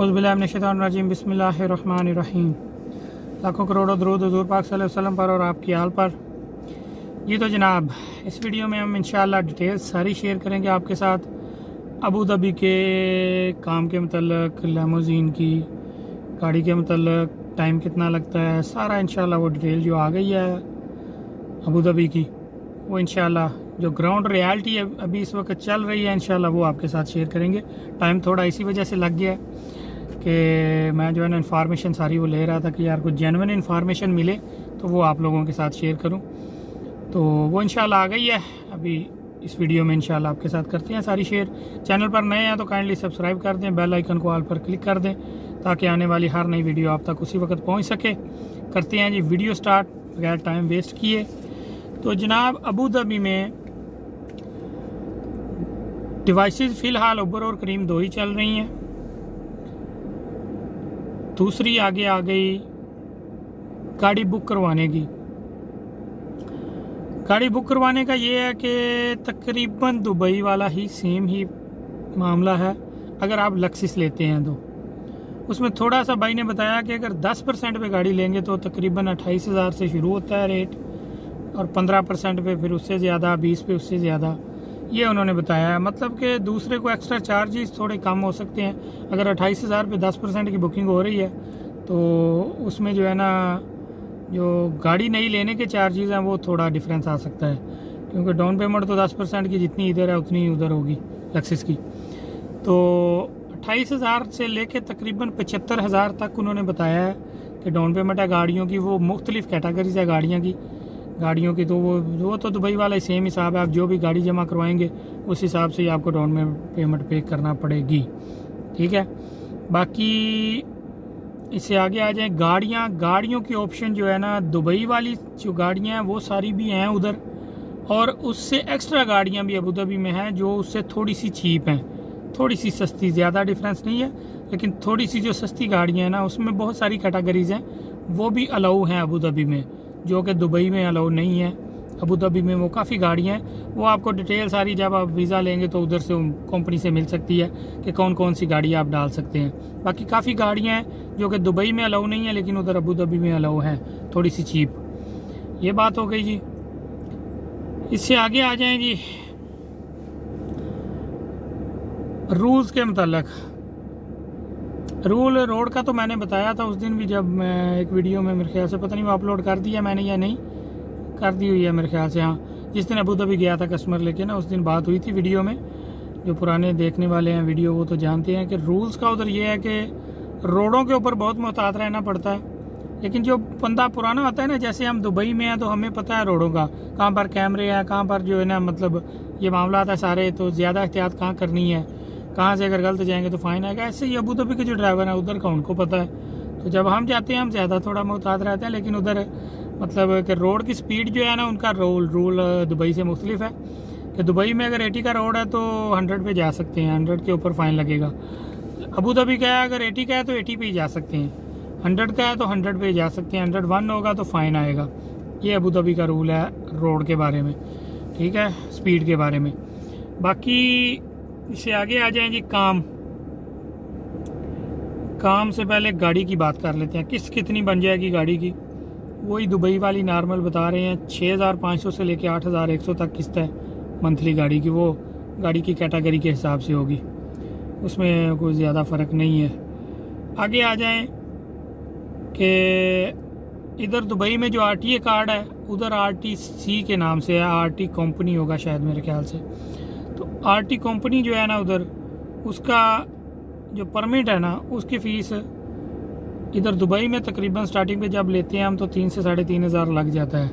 औज़ुबिल्लाहिमिनश्शैतानिर्रजीम बिस्मिल्लाहिर्रहमानिर्रहीम। लाखों करोड़ों दरूद हुज़ूर पाक सल्लल्लाहु अलैहि वसल्लम पर और आपकी हाल पर। ये तो जनाब इस वीडियो में हम इंशाअल्लाह डिटेल्स सारी शेयर करेंगे आपके साथ, अबू धाबी के काम के मतलब, लैमोज़ीन की गाड़ी के मतलब, टाइम कितना लगता है, सारा इंशाअल्लाह वो डिटेल जो आ गई है अबू धाबी की, वो इंशाअल्लाह जो ग्राउंड रियलिटी है अभी इस वक्त चल रही है इंशाअल्लाह वो आपके साथ शेयर करेंगे। टाइम थोड़ा इसी वजह से लग गया है कि मैं जो है ना इन्फॉर्मेशन सारी वो ले रहा था कि यार कुछ जेन्युइन इन्फॉर्मेशन मिले तो वो आप लोगों के साथ शेयर करूं, तो वो इंशाअल्लाह आ गई है अभी इस वीडियो में इंशाअल्लाह आपके साथ करते हैं सारी शेयर। चैनल पर नए हैं तो काइंडली सब्सक्राइब कर दें, बेल आइकन को ऑल पर क्लिक कर दें ताकि आने वाली हर नई वीडियो आप तक उसी वक्त पहुँच सके। करते हैं जी वीडियो स्टार्ट बगैर टाइम वेस्ट किए। तो जनाब अबू धाबी में डिवाइसेस फ़िलहाल उबर और करीम दो ही चल रही हैं, दूसरी आगे आ गई गाड़ी बुक करवाने की। गाड़ी बुक करवाने का ये है कि तकरीबन दुबई वाला ही सेम ही मामला है। अगर आप लक्सिस लेते हैं तो उसमें थोड़ा सा भाई ने बताया कि अगर 10% पे गाड़ी लेंगे तो तकरीबन 28,000 से शुरू होता है रेट, और 15% पे फिर उससे ज़्यादा, 20 पे उससे ज़्यादा, ये उन्होंने बताया है। मतलब कि दूसरे को एक्स्ट्रा चार्जेस थोड़े कम हो सकते हैं। अगर 28,000 पे 10% की बुकिंग हो रही है तो उसमें जो है ना जो गाड़ी नहीं लेने के चार्जेस हैं वो थोड़ा डिफरेंस आ सकता है, क्योंकि डाउन पेमेंट तो 10% की जितनी इधर है उतनी उधर होगी लक्सिस की। तो 28,000 से लेके तकरीबन 75,000 तक उन्होंने बताया है कि डाउन पेमेंट है गाड़ियों की। वो मुख्तलिफ कैटेगरीज है गाड़ियों की तो वो तो दुबई वाला ही सेम हिसाब है। आप जो भी गाड़ी जमा करवाएंगे उस हिसाब से ही आपको डाउन पेमेंट पे करना पड़ेगी, ठीक है। बाकी इससे आगे आ जाए गाड़ियों की ऑप्शन जो है ना, दुबई वाली जो गाड़ियाँ हैं वो सारी भी हैं उधर, और उससे एक्स्ट्रा गाड़ियाँ भी अबू धाबी में हैं जो उससे थोड़ी सी चीप हैं, थोड़ी सी सस्ती, ज़्यादा डिफरेंस नहीं है लेकिन थोड़ी सी जो सस्ती गाड़ियाँ हैं ना उसमें बहुत सारी कैटेगरीज हैं, वो भी अलाउ हैं अबू धाबी में, जो कि दुबई में अलाउ नहीं है। अबू धाबी में वो काफ़ी गाड़ियाँ हैं, वो आपको डिटेल सारी जब आप वीज़ा लेंगे तो उधर से कंपनी से मिल सकती है कि कौन कौन सी गाड़ी आप डाल सकते हैं। बाकी काफ़ी गाड़ियाँ हैं जो कि दुबई में अलाउ नहीं है लेकिन उधर अबू धाबी में अलाउ हैं, थोड़ी सी चीप। ये बात हो गई जी। इससे आगे आ जाएं जी रूल्स के मतलब। रूल रोड का तो मैंने बताया था उस दिन भी, जब मैं एक वीडियो में मेरे ख्याल से, पता नहीं वो अपलोड कर दिया मैंने या नहीं, कर दी हुई है मेरे ख्याल से, हाँ। जिस दिन अबू धाबी गया था कस्टमर लेके ना, उस दिन बात हुई थी वीडियो में। जो पुराने देखने वाले हैं वीडियो वो तो जानते हैं कि रूल्स का उधर ये है कि रोडों के ऊपर बहुत मोहतात रहना पड़ता है। लेकिन जो बंदा पुराना होता है ना, जैसे हम दुबई में हैं तो हमें पता है रोडों का, कहाँ पर कैमरे हैं, कहाँ पर जो है ना मतलब ये मामला आता है सारे, तो ज़्यादा एहतियात कहाँ करनी है, कहाँ से अगर गलत जाएंगे तो फ़ाइन आएगा। ऐसे ही अबू धाबी के जो ड्राइवर हैं उधर का उनको पता है, तो जब हम जाते हैं हम ज़्यादा थोड़ा मोहतात रहते हैं। लेकिन उधर मतलब कि रोड की स्पीड जो है ना उनका रूल दुबई से मुख्तलिफ है कि दुबई में अगर 80 का रोड है तो 100 पे जा सकते हैं, 100 के ऊपर फ़ाइन लगेगा। अबू धाबी का है अगर 80 का है तो 80 पे ही जा सकते हैं, 100 का है तो 100 पे ही जा सकते हैं, 101 होगा तो फ़ाइन आएगा। ये अबू धाबी का रूल है रोड के बारे में, ठीक है, स्पीड के बारे में। बाकी इससे आगे आ जाएं जी काम से पहले गाड़ी की बात कर लेते हैं, कितनी बन जाएगी गाड़ी की। वही दुबई वाली नॉर्मल बता रहे हैं, 6,500 से लेके 8,100 तक किस्त है मंथली गाड़ी की। वो गाड़ी की कैटेगरी के हिसाब से होगी, उसमें कोई ज़्यादा फ़र्क नहीं है। आगे आ जाएं कि इधर दुबई में जो RTA कार्ड है उधर RTC के नाम से है, RT कंपनी होगा शायद मेरे ख्याल से। तो RT कंपनी जो है ना उधर, उसका जो परमिट है ना उसकी फ़ीस इधर दुबई में तकरीबन स्टार्टिंग पे जब लेते हैं हम तो 3 से 3,500 लग जाता है,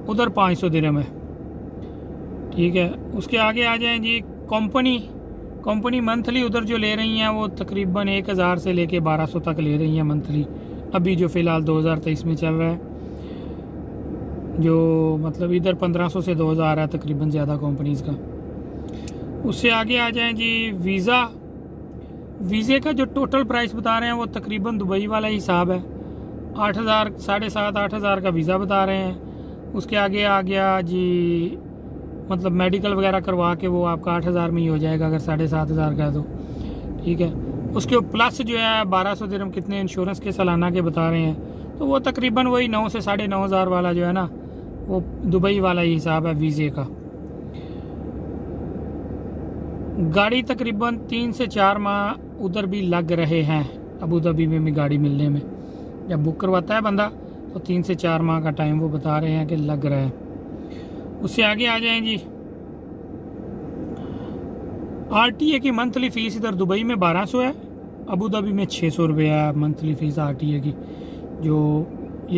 उधर 500 दिरहम है, ठीक है। उसके आगे आ जाएं जी कंपनी मंथली उधर जो ले रही हैं वो तकरीबन 1,000 से लेके 1,200 तक ले रही हैं मंथली, अभी जो फ़िलहाल 2023 में चल रहा है। जो मतलब इधर 1,500 से 2,000 है तकरीबन ज़्यादा कंपनीज़ का। उससे आगे आ जाएं जी वीज़े का जो टोटल प्राइस बता रहे हैं वो तकरीबन दुबई वाला हिसाब है, 8,000, 7,500, 8,000 का वीज़ा बता रहे हैं। उसके आगे आ गया जी मतलब मेडिकल वगैरह करवा के वो आपका 8,000 में ही हो जाएगा अगर 7,500 का है तो, ठीक है। उसके प्लस जो है 1200 दिरहम कितने इंश्योरेंस के सालाना के बता रहे हैं, तो वो तकरीबन वही 9 से 9,500 वाला जो है ना, वो दुबई वाला ही हिसाब है वीज़े का। गाड़ी तकरीबन 3 से 4 माह उधर भी लग रहे हैं अबू धाबी में भी गाड़ी मिलने में। जब बुक करवाता है बंदा तो 3 से 4 माह का टाइम वो बता रहे हैं कि लग रहा है। उससे आगे आ जाएं जी, आरटीए की मंथली फ़ीस इधर दुबई में 1200 है, अबू धाबी में 600 रुपये है मंथली फ़ीस आरटीए की।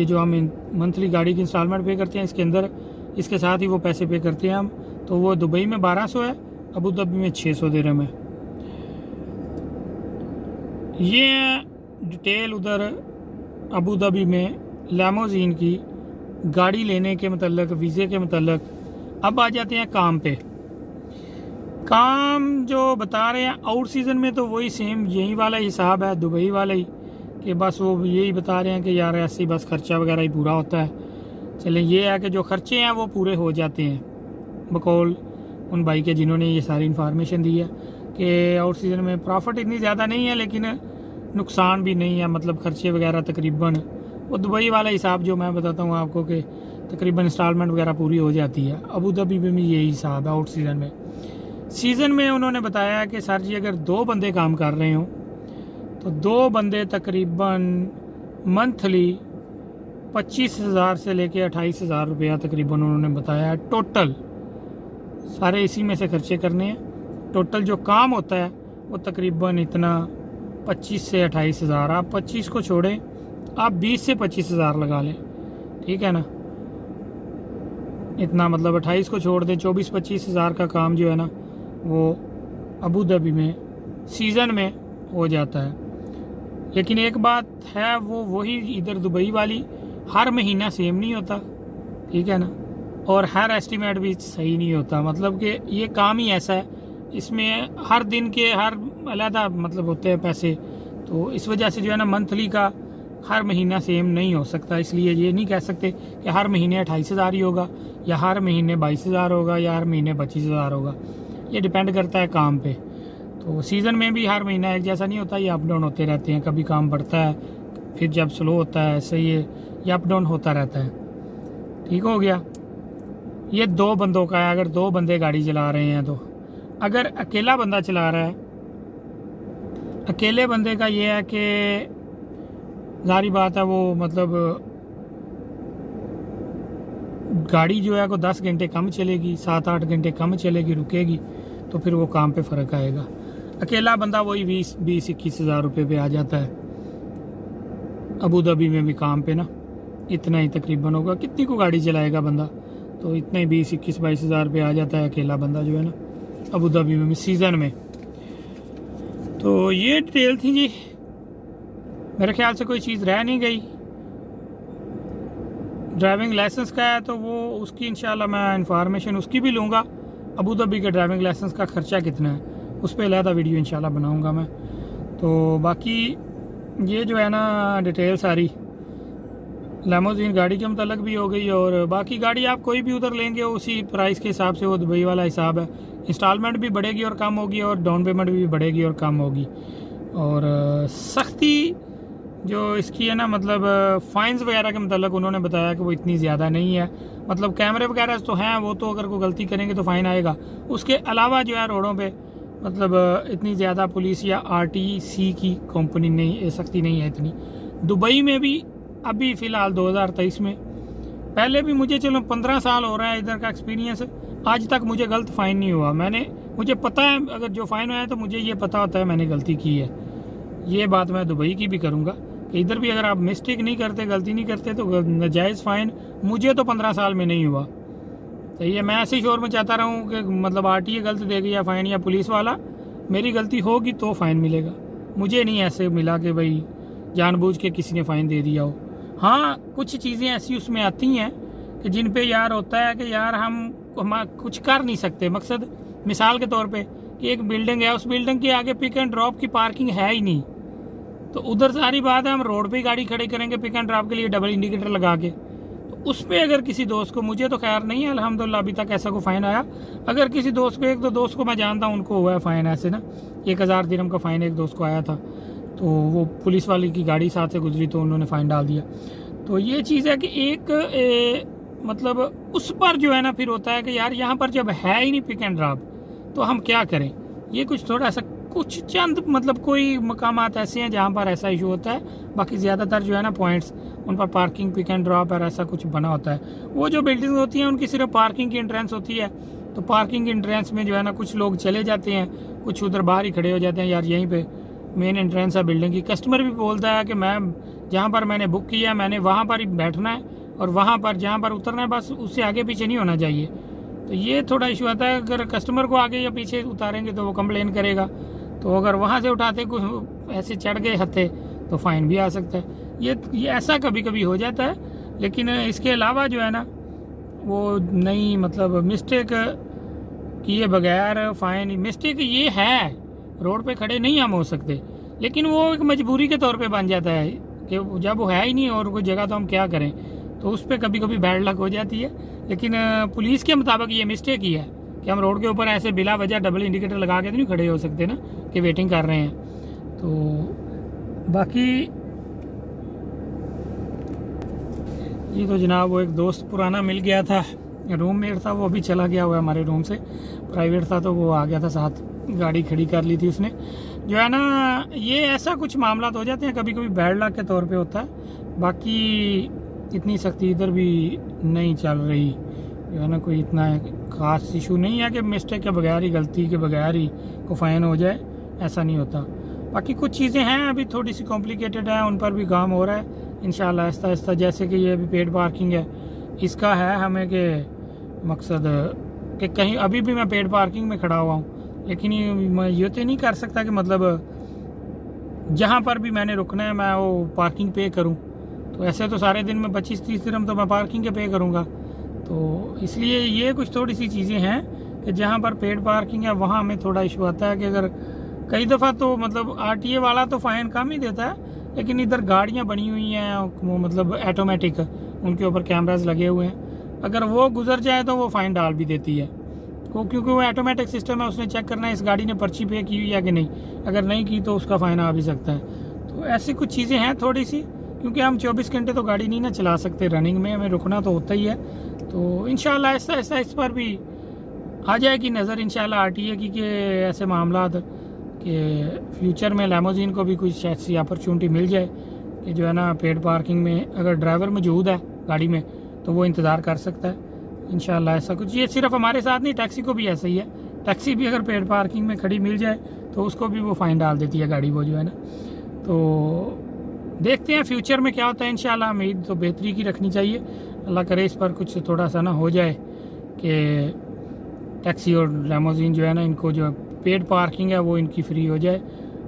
जो हम मंथली गाड़ी की इंस्टॉलमेंट पे करते हैं इसके अंदर, इसके साथ ही वो पैसे पे करते हैं हम, तो वो दुबई में 1200 है, अबू धाबी में 600 दिरहम है। ये डिटेल उधर अबू धाबी में लैमोजीन की गाड़ी लेने के मतलब, वीज़े के मतलब। अब आ जाते हैं काम पे। काम जो बता रहे हैं आउट सीज़न में तो वही सेम यही वाला हिसाब है, दुबई वाला ही, कि बस वो यही बता रहे हैं कि यार ऐसे बस खर्चा वगैरह ही पूरा होता है। चलें, ये है कि जो खर्चे हैं वो पूरे हो जाते हैं बकौल उन भाई के जिन्होंने ये सारी इन्फॉर्मेशन दी है कि आउट सीज़न में प्रॉफिट इतनी ज़्यादा नहीं है लेकिन नुकसान भी नहीं है, मतलब खर्चे वगैरह तकरीबन वो दुबई वाला हिसाब जो मैं बताता हूँ आपको कि तकरीबन इंस्टॉलमेंट वगैरह पूरी हो जाती है। अबू धाबी में भी यही हिसाब है आउट सीज़न में। सीज़न में उन्होंने बताया कि सर जी अगर 2 बंदे काम कर रहे हो तो 2 बंदे तकरीबन मंथली 25,000 से लेके 28,000 रुपया तकरीबन उन्होंने बताया टोटल, सारे इसी में से खर्चे करने हैं। टोटल जो काम होता है वो तकरीबन इतना 25 से 28,000, आप 25 को छोड़ें, आप 20 से 25,000 लगा लें, ठीक है ना, इतना मतलब 28 को छोड़ दें, 24-25,000 का काम जो है ना वो अबू धाबी में सीज़न में हो जाता है। लेकिन एक बात है, वो वही इधर दुबई वाली, हर महीना सेम नहीं होता, ठीक है ना, और हर एस्टीमेट भी सही नहीं होता। मतलब कि ये काम ही ऐसा है, इसमें हर दिन के हर अलग मतलब होते हैं पैसे, तो इस वजह से जो है ना मंथली का हर महीना सेम नहीं हो सकता। इसलिए ये नहीं कह सकते कि हर महीने 28,000 ही होगा या हर महीने 22,000 होगा या हर महीने 25,000 होगा, ये डिपेंड करता है काम पे। तो सीज़न में भी हर महीना एक जैसा नहीं होता, ये अप डाउन होते रहते हैं, कभी काम बढ़ता है फिर जब स्लो होता है, ऐसे ये अप डाउन होता रहता है। ठीक हो गया, ये 2 बंदों का है। अगर 2 बंदे गाड़ी चला रहे हैं तो, अगर अकेला बंदा चला रहा है, अकेले बंदे का ये है कि जारी बात है वो मतलब गाड़ी जो है को 10 घंटे कम चलेगी, 7-8 घंटे कम चलेगी, रुकेगी, तो फिर वो काम पे फ़र्क आएगा। अकेला बंदा वही 20-21 हज़ार रुपये पे आ जाता है। अबू धाबी में भी काम पे ना इतना ही तकरीबन होगा, कितनी को गाड़ी चलाएगा बंदा, तो इतना ही 20-21-22 हज़ार रुपये आ जाता है अकेला बंदा जो है ना अबू धाबी में सीज़न में। तो ये डिटेल थी जी, मेरे ख्याल से कोई चीज़ रह नहीं गई। ड्राइविंग लाइसेंस का है तो वो उसकी इंशाल्लाह मैं इंफॉर्मेशन उसकी भी लूँगा। अबू धाबी के ड्राइविंग लाइसेंस का ख़र्चा कितना है उस पर अलहदा वीडियो इंशाल्लाह बनाऊँगा मैं। तो बाकी ये जो है ना डिटेल सारी लैमोजीन गाड़ी के मतलब भी हो गई, और बाकी गाड़ी आप कोई भी उधर लेंगे उसी प्राइस के हिसाब से वो दुबई वाला हिसाब है। इंस्टॉलमेंट भी बढ़ेगी और कम होगी, और डाउन पेमेंट भी बढ़ेगी और कम होगी। और सख्ती जो इसकी है ना मतलब फ़ाइन्स वगैरह के मतलब उन्होंने बताया कि वो इतनी ज़्यादा नहीं है। मतलब कैमरे वगैरह तो हैं, वो तो अगर कोई गलती करेंगे तो फ़ाइन आएगा। उसके अलावा जो है रोडों पे मतलब इतनी ज़्यादा पुलिस या आरटीसी की कंपनी नहीं, सख्ती नहीं है इतनी। दुबई में भी अभी फ़िलहाल 2023 में, पहले भी मुझे चलो 15 साल हो रहा है इधर का एक्सपीरियंस, आज तक मुझे गलत फ़ाइन नहीं हुआ। मुझे पता है अगर जो फ़ाइन हुआ है तो मुझे ये पता होता है मैंने गलती की है। ये बात मैं दुबई की भी करूँगा कि इधर भी अगर आप मिस्टेक नहीं करते, गलती नहीं करते, तो नाजायज़ फ़ाइन मुझे तो 15 साल में नहीं हुआ। तो ये मैं ऐसे शोर में चाहता रहा हूँ कि मतलब आरटीए गलत देगी या फ़ाइन, या पुलिस वाला, मेरी गलती होगी तो फ़ाइन मिलेगा। मुझे नहीं ऐसे मिला कि भाई जानबूझ के किसी ने फ़ाइन दे दिया हो। हाँ, कुछ चीज़ें ऐसी उसमें आती हैं कि जिन पे यार होता है कि यार हम कुछ कर नहीं सकते। मकसद मिसाल के तौर पे कि एक बिल्डिंग है, उस बिल्डिंग के आगे पिक एंड ड्रॉप की पार्किंग है ही नहीं, तो उधर सारी बात है हम रोड पे गाड़ी खड़ी करेंगे पिक एंड ड्रॉप के लिए डबल इंडिकेटर लगा के, तो उस पर अगर किसी दोस्त को, मुझे तो खैर नहीं है अल्हम्दुलिल्लाह अभी तक ऐसा कोई फ़ाइन आया, अगर किसी दोस्त को, एक दो दोस्त को मैं जानता हूँ उनको हुआ है फ़ाइन ऐसे ना, 1000 दिरहम का फ़ाइन एक दोस्त को आया था, तो वो पुलिस वाले की गाड़ी साथ से गुजरी तो उन्होंने फ़ाइन डाल दिया। तो ये चीज़ है कि एक मतलब उस पर जो है ना फिर होता है कि यार यहाँ पर जब है ही नहीं पिक एंड ड्रॉप तो हम क्या करें। ये कुछ थोड़ा सा कुछ चंद मतलब कोई मकामात ऐसे हैं जहाँ पर ऐसा इशू होता है, बाकी ज़्यादातर जो है ना पॉइंट्स उन पर पार्किंग पिक एंड ड्रॉप और ऐसा कुछ बना होता है। वो जो बिल्डिंग होती हैं उनकी सिर्फ पार्किंग की एंट्रेंस होती है, तो पार्किंग एंट्रेंस में जो है ना कुछ लोग चले जाते हैं, कुछ उधर बाहर ही खड़े हो जाते हैं। यार यहीं पे मेन एंट्रेंस है बिल्डिंग की, कस्टमर भी बोलता है कि मैं जहाँ पर मैंने बुक किया मैंने वहाँ पर ही बैठना है और वहाँ पर जहाँ पर उतरना है बस उससे आगे पीछे नहीं होना चाहिए। तो ये थोड़ा इशू आता है, अगर कस्टमर को आगे या पीछे उतारेंगे तो वो कंप्लेन करेगा, तो अगर वहाँ से उठाते कुछ ऐसे चढ़ गए हत्थे तो फ़ाइन भी आ सकता है। ये ऐसा कभी कभी हो जाता है, लेकिन इसके अलावा जो है ना वो नहीं मतलब मिस्टेक किए बगैर फ़ाइन, मिस्टेक ये है रोड पे खड़े नहीं हम हो सकते, लेकिन वो एक मजबूरी के तौर पे बन जाता है कि जब वो है ही नहीं और कोई जगह तो हम क्या करें, तो उस पर कभी कभी बैड लक हो जाती है। लेकिन पुलिस के मुताबिक ये मिस्टेक ही है कि हम रोड के ऊपर ऐसे बिला वजह डबल इंडिकेटर लगा के तो नहीं खड़े हो सकते ना कि वेटिंग कर रहे हैं। तो बाकी ये तो जनाब वो एक दोस्त पुराना मिल गया था, रूममेट था, वो अभी चला गया हुआ है हमारे रूम से, प्राइवेट था तो वो आ गया था साथ, गाड़ी खड़ी कर ली थी उसने। जो है ना ये ऐसा कुछ मामला हो जाते हैं कभी कभी बैड लक के तौर पे होता है, बाकी इतनी सख्ती इधर भी नहीं चल रही, जो है ना कोई इतना ख़ास इशू नहीं है कि मिस्टेक के बगैर ही, गलती के बगैर ही को फ़ाइन हो जाए, ऐसा नहीं होता। बाकी कुछ चीज़ें हैं अभी थोड़ी सी कॉम्प्लिकेटेड हैं, उन पर भी काम हो रहा है इंशाल्लाह आहिस्ता आहिस्ता। जैसे कि ये अभी पेड पार्किंग है, इसका है हमें कि मकसद कि कहीं अभी भी मैं पेड पार्किंग में खड़ा हुआ हूँ, लेकिन मैं ये तो नहीं कर सकता कि मतलब जहाँ पर भी मैंने रुकना है मैं वो पार्किंग पे करूँ, तो ऐसे तो सारे दिन में 25-30 दिरहम तो मैं पार्किंग के पे करूँगा। तो इसलिए ये कुछ थोड़ी सी चीज़ें हैं कि जहाँ पर पेड पार्किंग है वहाँ हमें थोड़ा इशू आता है कि अगर कई दफ़ा तो मतलब RTA वाला तो फ़ाइन कम ही देता है, लेकिन इधर गाड़ियाँ बनी हुई हैं वो मतलब ऑटोमेटिक, उनके ऊपर कैमराज लगे हुए हैं, अगर वो गुजर जाए तो वो फ़ाइन डाल भी देती है, क्योंकि वो ऑटोमेटिक सिस्टम है, उसने चेक करना है इस गाड़ी ने पर्ची पे की हुई है कि नहीं, अगर नहीं की तो उसका फ़ाइन आ भी सकता है। तो ऐसी कुछ चीज़ें हैं थोड़ी सी, क्योंकि हम 24 घंटे तो गाड़ी नहीं ना चला सकते, रनिंग में हमें रुकना तो होता ही है। तो इंशाल्लाह ऐसा ऐसा इस पर भी आ जाएगी नज़र इंशाल्लाह RTA की कि ऐसे मामला कि फ्यूचर में लैमोजीन को भी कुछ ऐसी अपॉर्चुनिटी मिल जाए कि जो है ना पेड पार्किंग में अगर ड्राइवर मौजूद है गाड़ी में तो वो इंतज़ार कर सकता है इंशाल्लाह ऐसा कुछ। ये सिर्फ हमारे साथ नहीं, टैक्सी को भी ऐसा ही है, टैक्सी भी अगर पेड पार्किंग में खड़ी मिल जाए तो उसको भी वो फ़ाइन डाल देती है गाड़ी वो जो है ना। तो देखते हैं फ्यूचर में क्या होता है, इंशाल्लाह उम्मीद तो बेहतरी की रखनी चाहिए, अल्लाह करे इस पर कुछ थोड़ा सा ना हो जाए कि टैक्सी और लैमोजीन जो है ना इनको जो पेड पार्किंग है वो इनकी फ्री हो जाए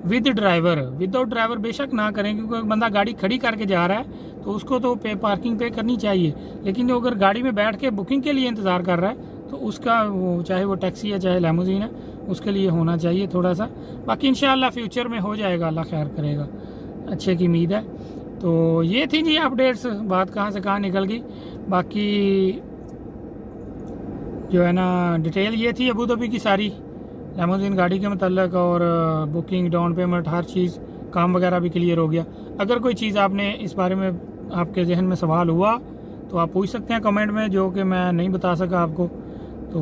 विद ड्राइवर। विदाउट ड्राइवर बेशक ना करें, क्योंकि बंदा गाड़ी खड़ी करके जा रहा है तो उसको तो पार्किंग पे करनी चाहिए, लेकिन जो अगर गाड़ी में बैठ के बुकिंग के लिए इंतज़ार कर रहा है तो उसका वो चाहे वो टैक्सी है चाहे लैमोजीन है उसके लिए होना चाहिए थोड़ा सा। बाकी इंशाल्लाह फ्यूचर में हो जाएगा, अल्लाह खैर करेगा, अच्छे की उम्मीद है। तो ये थी जी अपडेट्स, बात कहाँ से कहाँ निकल गई। बाकी जो है ना डिटेल ये थी अबू धाबी की सारी लैमोजीन गाड़ी के मतलब, और बुकिंग डाउन पेमेंट हर चीज़ काम वगैरह भी क्लियर हो गया। अगर कोई चीज़ आपने इस बारे में आपके जहन में सवाल हुआ तो आप पूछ सकते हैं कमेंट में, जो कि मैं नहीं बता सका आपको तो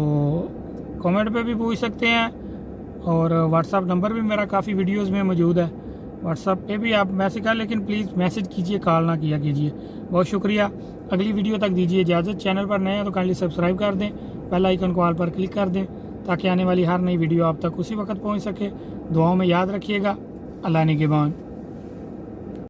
कमेंट पे भी पूछ सकते हैं, और व्हाट्सअप नंबर भी मेरा काफ़ी वीडियोस में मौजूद है, व्हाट्सअप पे भी आप मैसेज कर, लेकिन प्लीज़ मैसेज कीजिए, कॉल ना किया कीजिए। बहुत शुक्रिया, अगली वीडियो तक दीजिए इजाज़त। चैनल पर नए हैं तो काइंडली सब्सक्राइब कर दें, बेल आइकन को ऑल पर क्लिक कर दें ताकि आने वाली हर नई वीडियो आप तक उसी वक्त पहुंच सके। दुआओं में याद रखिएगा। अल्लाह निगहबान।